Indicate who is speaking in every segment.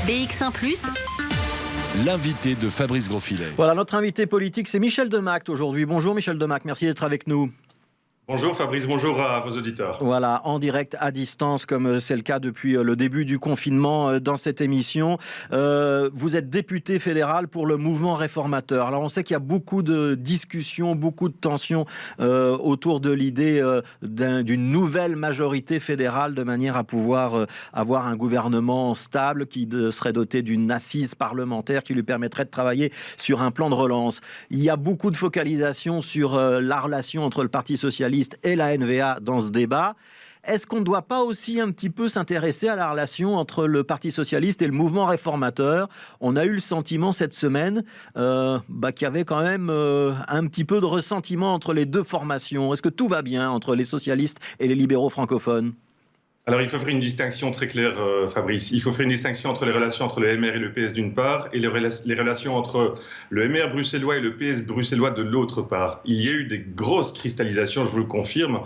Speaker 1: BX1+.
Speaker 2: L'invité de Fabrice Grosfilet.
Speaker 3: Voilà, notre invité politique, c'est Michel Demact aujourd'hui. Bonjour Michel Demact, merci d'être avec nous.
Speaker 4: Bonjour Fabrice, bonjour à vos auditeurs.
Speaker 3: Voilà, en direct à distance, comme c'est le cas depuis le début du confinement dans cette émission. Vous êtes député fédéral pour le mouvement réformateur. Alors on sait qu'il y a beaucoup de discussions, beaucoup de tensions autour de l'idée d'une nouvelle majorité fédérale de manière à pouvoir avoir un gouvernement stable qui serait doté d'une assise parlementaire qui lui permettrait de travailler sur un plan de relance. Il y a beaucoup de focalisation sur la relation entre le Parti socialiste et la NVA dans ce débat. Est-ce qu'on ne doit pas aussi un petit peu s'intéresser à la relation entre le Parti socialiste et le mouvement réformateur ? On a eu le sentiment cette semaine qu'il y avait quand même un petit peu de ressentiment entre les deux formations. Est-ce que tout va bien entre les socialistes et les libéraux francophones ?
Speaker 4: Alors il faut faire une distinction très claire, Fabrice. Il faut faire une distinction entre les relations entre le MR et le PS d'une part et les relations entre le MR bruxellois et le PS bruxellois de l'autre part. Il y a eu des grosses cristallisations, je vous le confirme,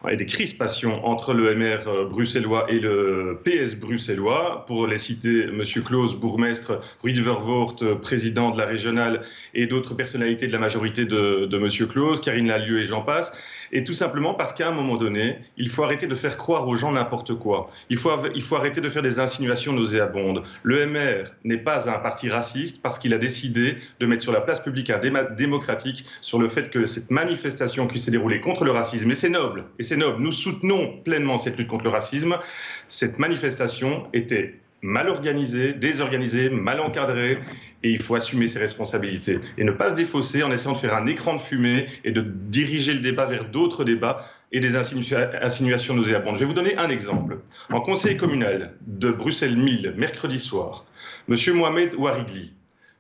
Speaker 4: et des crispations entre le MR bruxellois et le PS bruxellois. Pour les citer, M. Claus, bourgmestre, Rudy Vervoort, président de la régionale, et d'autres personnalités de la majorité de M. Claus, Karine Lallieu et j'en passe. Et tout simplement parce qu'à un moment donné, il faut arrêter de faire croire aux gens n'importe quoi. Il faut arrêter de faire des insinuations nauséabondes. Le MR n'est pas un parti raciste parce qu'il a décidé de mettre sur la place publique un débat démocratique sur le fait que cette manifestation qui s'est déroulée contre le racisme, et c'est noble, nous soutenons pleinement cette lutte contre le racisme, cette manifestation était mal organisée, désorganisée, mal encadrée, et il faut assumer ses responsabilités et ne pas se défausser en essayant de faire un écran de fumée et de diriger le débat vers d'autres débats et des insinuations nauséabondes. Je vais vous donner un exemple. En conseil communal de Bruxelles-Mille, mercredi soir, M. Mohamed Ouarigli,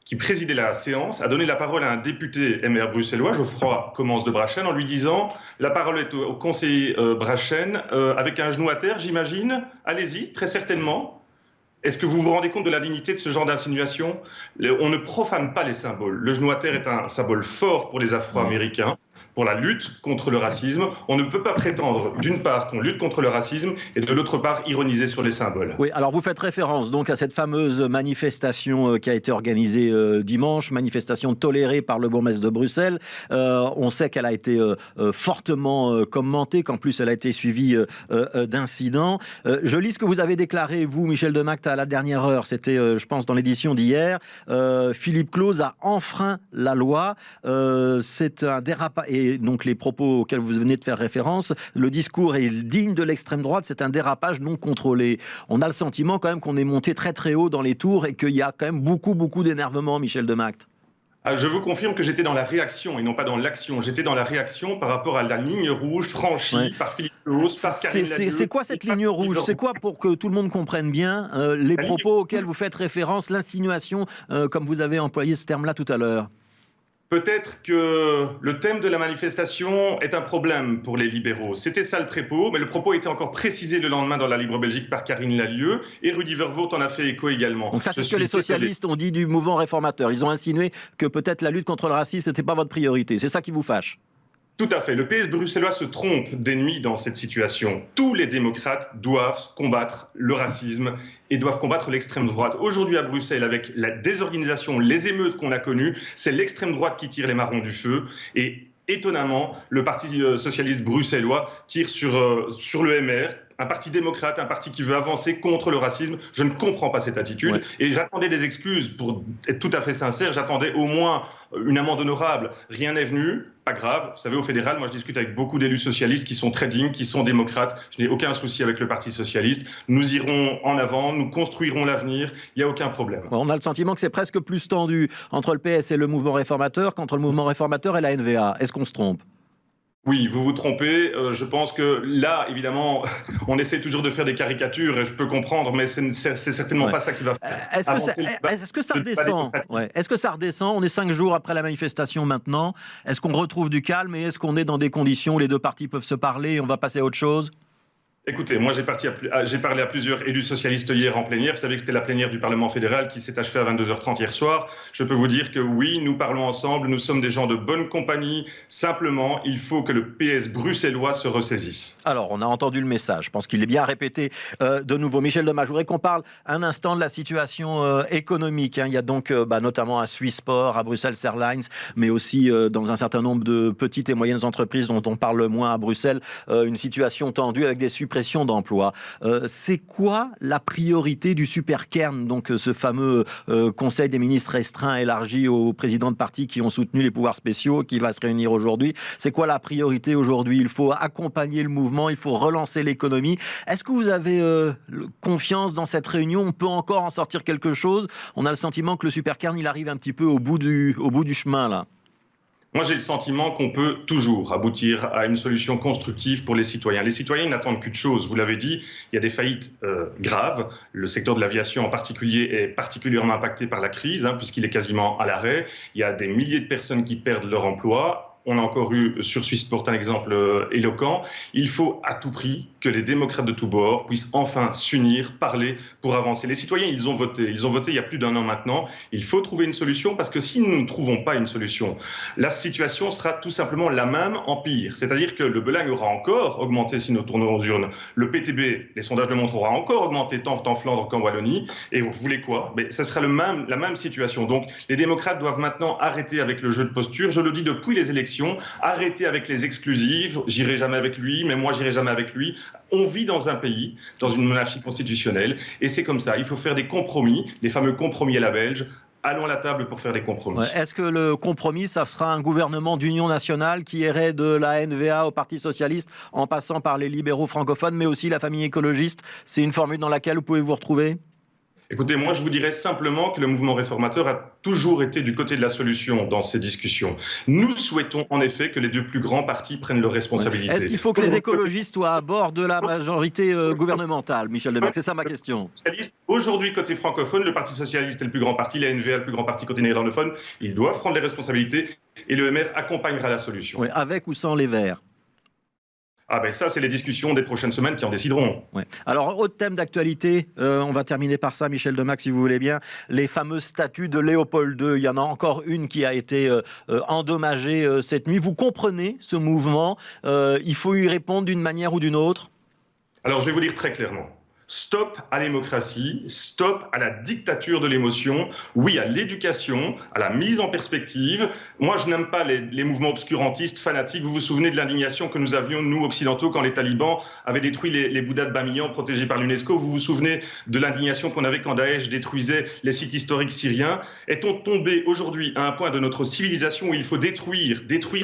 Speaker 4: qui présidait la séance, a donné la parole à un député MR bruxellois, Geoffroy Commence de Brachen, en lui disant « La parole est au conseiller Brachen, avec un genou à terre, j'imagine. Allez-y, très certainement. » Est-ce que vous vous rendez compte de l'indignité de ce genre d'insinuation ? On ne profane pas les symboles. Le genou à terre est un symbole fort pour les Afro-Américains, pour la lutte contre le racisme. On ne peut pas prétendre, d'une part, qu'on lutte contre le racisme et de l'autre part, ironiser sur les symboles.
Speaker 3: Oui, alors vous faites référence donc à cette fameuse manifestation qui a été organisée dimanche, manifestation tolérée par le bourgmestre de Bruxelles. On sait qu'elle a été fortement commentée, qu'en plus elle a été suivie d'incidents. Je lis ce que vous avez déclaré, vous, Michel Demact, à la dernière heure. C'était, je pense, dans l'édition d'hier. Philippe Claus a enfreint la loi. C'est un dérapage. Et donc les propos auxquels vous venez de faire référence, le discours est digne de l'extrême droite, c'est un dérapage non contrôlé. On a le sentiment quand même qu'on est monté très très haut dans les tours et qu'il y a quand même beaucoup d'énervement, Michel Demact.
Speaker 4: Je vous confirme que j'étais dans la réaction et non pas dans l'action. J'étais dans la réaction par rapport à la ligne rouge franchie par Philippe Claus, par Karine Lallieu.
Speaker 3: C'est quoi cette ligne rouge ? C'est quoi, pour que tout le monde comprenne bien, les propos auxquels vous faites référence, l'insinuation, comme vous avez employé ce terme-là tout à l'heure ?
Speaker 4: Peut-être que le thème de la manifestation est un problème pour les libéraux. C'était ça le propos, mais le propos a été encore précisé le lendemain dans la Libre Belgique par Karine Lallieu et Rudy Vervoort en a fait écho également.
Speaker 3: Donc ça, c'est ce que les socialistes ont dit du mouvement réformateur. Ils ont insinué que peut-être la lutte contre le racisme, c'était pas votre priorité. C'est ça qui vous fâche ?
Speaker 4: Tout à fait. Le PS bruxellois se trompe d'ennemi dans cette situation. Tous les démocrates doivent combattre le racisme et doivent combattre l'extrême droite. Aujourd'hui à Bruxelles, avec la désorganisation, les émeutes qu'on a connues, c'est l'extrême droite qui tire les marrons du feu. Et étonnamment, le Parti socialiste bruxellois tire sur le MR, un parti démocrate, un parti qui veut avancer contre le racisme. Je ne comprends pas cette attitude. Et j'attendais des excuses, pour être tout à fait sincère. J'attendais au moins une amende honorable. Rien n'est venu. Pas grave. Vous savez, au fédéral, moi, je discute avec beaucoup d'élus socialistes qui sont très dignes, qui sont démocrates. Je n'ai aucun souci avec le Parti socialiste. Nous irons en avant, nous construirons l'avenir. Il n'y a aucun problème.
Speaker 3: On a le sentiment que c'est presque plus tendu entre le PS et le mouvement réformateur qu'entre le mouvement réformateur et la NVA. Est-ce qu'on se trompe ?
Speaker 4: Oui, vous vous trompez. Je pense que là, évidemment, on essaie toujours de faire des caricatures et je peux comprendre, mais c'est certainement pas ça qui va faire.
Speaker 3: Est-ce que ça redescend ? Est-ce que ça redescend ? On est 5 jours après la manifestation maintenant. Est-ce qu'on retrouve du calme et est-ce qu'on est dans des conditions où les deux partis peuvent se parler et on va passer à autre chose ?
Speaker 4: Écoutez, moi j'ai parlé à plusieurs élus socialistes hier en plénière. Vous savez que c'était la plénière du Parlement fédéral qui s'est achevée à 22h30 hier soir. Je peux vous dire que oui, nous parlons ensemble, nous sommes des gens de bonne compagnie. Simplement, il faut que le PS bruxellois se ressaisisse.
Speaker 3: Alors, on a entendu le message. Je pense qu'il est bien répété de nouveau. Michel Demak, je voudrais qu'on parle un instant de la situation économique. Il y a donc notamment à Swissport, à Bruxelles Airlines, mais aussi dans un certain nombre de petites et moyennes entreprises dont on parle moins à Bruxelles, une situation tendue avec des suppression d'emplois. C'est quoi la priorité du Superkern, donc ce fameux Conseil des ministres restreint élargi aux présidents de partis qui ont soutenu les pouvoirs spéciaux, qui va se réunir aujourd'hui? C'est quoi la priorité aujourd'hui? Il faut accompagner le mouvement, il faut relancer l'économie. Est-ce que vous avez confiance dans cette réunion? On peut encore en sortir quelque chose? On a le sentiment que le Superkern, il arrive un petit peu au bout du chemin, là.
Speaker 4: Moi, j'ai le sentiment qu'on peut toujours aboutir à une solution constructive pour les citoyens. Les citoyens n'attendent qu'une chose, vous l'avez dit, il y a des faillites graves. Le secteur de l'aviation en particulier est particulièrement impacté par la crise, puisqu'il est quasiment à l'arrêt. Il y a des milliers de personnes qui perdent leur emploi. On a encore eu sur Swissport un exemple éloquent. Il faut à tout prix que les démocrates de tous bords puissent enfin s'unir, parler pour avancer. Les citoyens, ils ont voté il y a plus d'un an maintenant. Il faut trouver une solution parce que si nous ne trouvons pas une solution, la situation sera tout simplement la même en pire. C'est-à-dire que le Belang aura encore augmenté si nous tournons aux urnes. Le PTB, les sondages le montrent, aura encore augmenté tant en Flandre qu'en Wallonie. Et vous voulez quoi? Mais ce sera la même situation. Donc les démocrates doivent maintenant arrêter avec le jeu de posture. Je le dis depuis les élections. Arrêtez avec les exclusives, j'irai jamais avec lui, mais moi j'irai jamais avec lui. On vit dans un pays, dans une monarchie constitutionnelle, et c'est comme ça. Il faut faire des compromis, les fameux compromis à la belge. Allons à la table pour faire des compromis.
Speaker 3: Ouais, est-ce que le compromis, ça sera un gouvernement d'union nationale qui irait de la NVA au Parti socialiste, en passant par les libéraux francophones, mais aussi la famille écologiste? C'est une formule dans laquelle vous pouvez vous retrouver?
Speaker 4: Écoutez, moi je vous dirais simplement que le mouvement réformateur a toujours été du côté de la solution dans ces discussions. Nous souhaitons en effet que les deux plus grands partis prennent leurs responsabilités.
Speaker 3: Est-ce qu'il faut que les écologistes soient à bord de la majorité gouvernementale, Michel Demak? C'est ça ma question.
Speaker 4: Aujourd'hui, côté francophone, le Parti socialiste est le plus grand parti, la NVA le plus grand parti côté néerlandophone. Ils doivent prendre les responsabilités et le MR accompagnera la solution.
Speaker 3: Oui, avec ou sans les Verts?
Speaker 4: Ah ben ça, c'est les discussions des prochaines semaines qui en décideront.
Speaker 3: Ouais. Alors, autre thème d'actualité, on va terminer par ça, Michel Demak, si vous voulez bien. Les fameuses statues de Léopold II. Il y en a encore une qui a été endommagée cette nuit. Vous comprenez ce mouvement? Il faut y répondre d'une manière ou d'une autre?
Speaker 4: Alors, je vais vous dire très clairement. Stop à l'émocratie, stop à la dictature de l'émotion, oui à l'éducation, à la mise en perspective. Moi, je n'aime pas les mouvements obscurantistes, fanatiques. Vous vous souvenez de l'indignation que nous avions, nous, occidentaux, quand les talibans avaient détruit les Bouddhas de Bamiyan, protégés par l'UNESCO. Vous vous souvenez de l'indignation qu'on avait quand Daesh détruisait les sites historiques syriens. Est-on tombé aujourd'hui à un point de notre civilisation où il faut détruire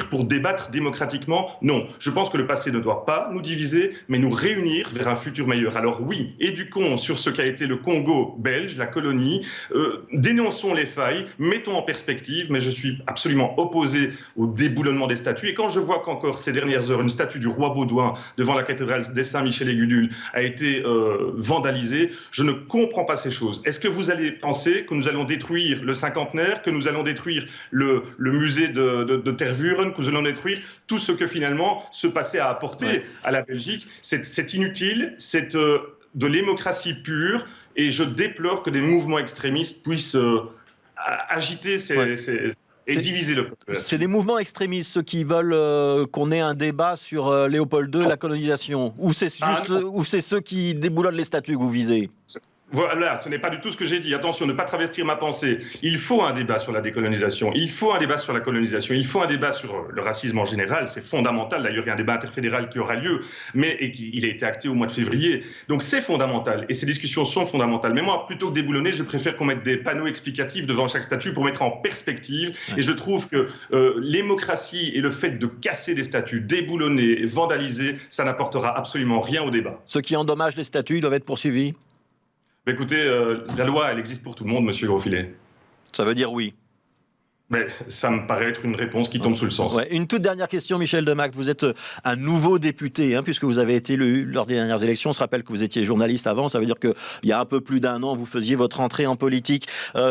Speaker 4: pour débattre démocratiquement? Non, je pense que le passé ne doit pas nous diviser, mais nous réunir vers un futur meilleur. Alors oui, éduquons sur ce qu'a été le Congo belge, la colonie, dénonçons les failles, mettons en perspective, mais je suis absolument opposé au déboulonnement des statues. Et quand je vois qu'encore ces dernières heures, une statue du roi Baudouin devant la cathédrale des Saint-Michel-et-Gudule a été vandalisée, je ne comprends pas ces choses. Est-ce que vous allez penser que nous allons détruire le cinquantenaire, que nous allons détruire le musée de Tervuren, que nous allons détruire tout ce que finalement ce passé a apporté à la Belgique? C'est inutile, c'est de l'émocratie pure, et je déplore que des mouvements extrémistes puissent agiter et diviser le peuple.
Speaker 3: C'est des mouvements extrémistes, ceux qui veulent qu'on ait un débat sur Léopold II, la colonisation, ou c'est ceux qui déboulonnent les statues que vous visez?
Speaker 4: Voilà, ce n'est pas du tout ce que j'ai dit. Attention, ne pas travestir ma pensée. Il faut un débat sur la décolonisation, il faut un débat sur la colonisation, il faut un débat sur le racisme en général, c'est fondamental. D'ailleurs, il y a un débat interfédéral qui aura lieu, mais il a été acté au mois de février. Donc c'est fondamental, et ces discussions sont fondamentales. Mais moi, plutôt que déboulonner, je préfère qu'on mette des panneaux explicatifs devant chaque statue pour mettre en perspective. Et je trouve que l'émocratie et le fait de casser des statues, déboulonner, vandaliser, ça n'apportera absolument rien au débat.
Speaker 3: Ceux qui endommagent les statues, ils doivent être poursuivis?
Speaker 4: Écoutez, la loi, elle existe pour tout le monde, monsieur Grosfilet.
Speaker 3: Ça veut dire oui.
Speaker 4: Mais ça me paraît être une réponse qui tombe sous le sens.
Speaker 3: Ouais. Une toute dernière question, Michel Demact. Vous êtes un nouveau député, puisque vous avez été élu lors des dernières élections. On se rappelle que vous étiez journaliste avant. Ça veut dire qu'il y a un peu plus d'un an, vous faisiez votre entrée en politique.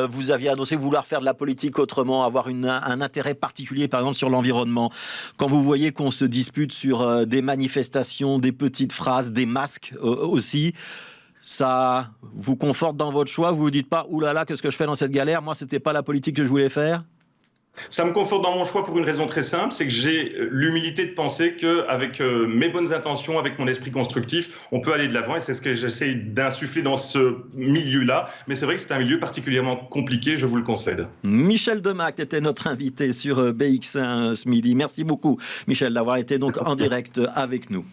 Speaker 3: Vous aviez annoncé vouloir faire de la politique autrement, avoir un intérêt particulier, par exemple, sur l'environnement. Quand vous voyez qu'on se dispute sur des manifestations, des petites phrases, des masques aussi, ça vous conforte dans votre choix? Vous vous dites pas « Ouh là là, qu'est-ce que je fais dans cette galère? Moi, c'était pas la politique que je voulais faire ».
Speaker 4: Ça me conforte dans mon choix pour une raison très simple, c'est que j'ai l'humilité de penser qu'avec mes bonnes intentions, avec mon esprit constructif, on peut aller de l'avant et c'est ce que j'essaie d'insuffler dans ce milieu-là. Mais c'est vrai que c'est un milieu particulièrement compliqué, je vous le concède.
Speaker 3: Michel Demact était notre invité sur BX1 ce midi. Merci beaucoup, Michel, d'avoir été donc en direct avec nous.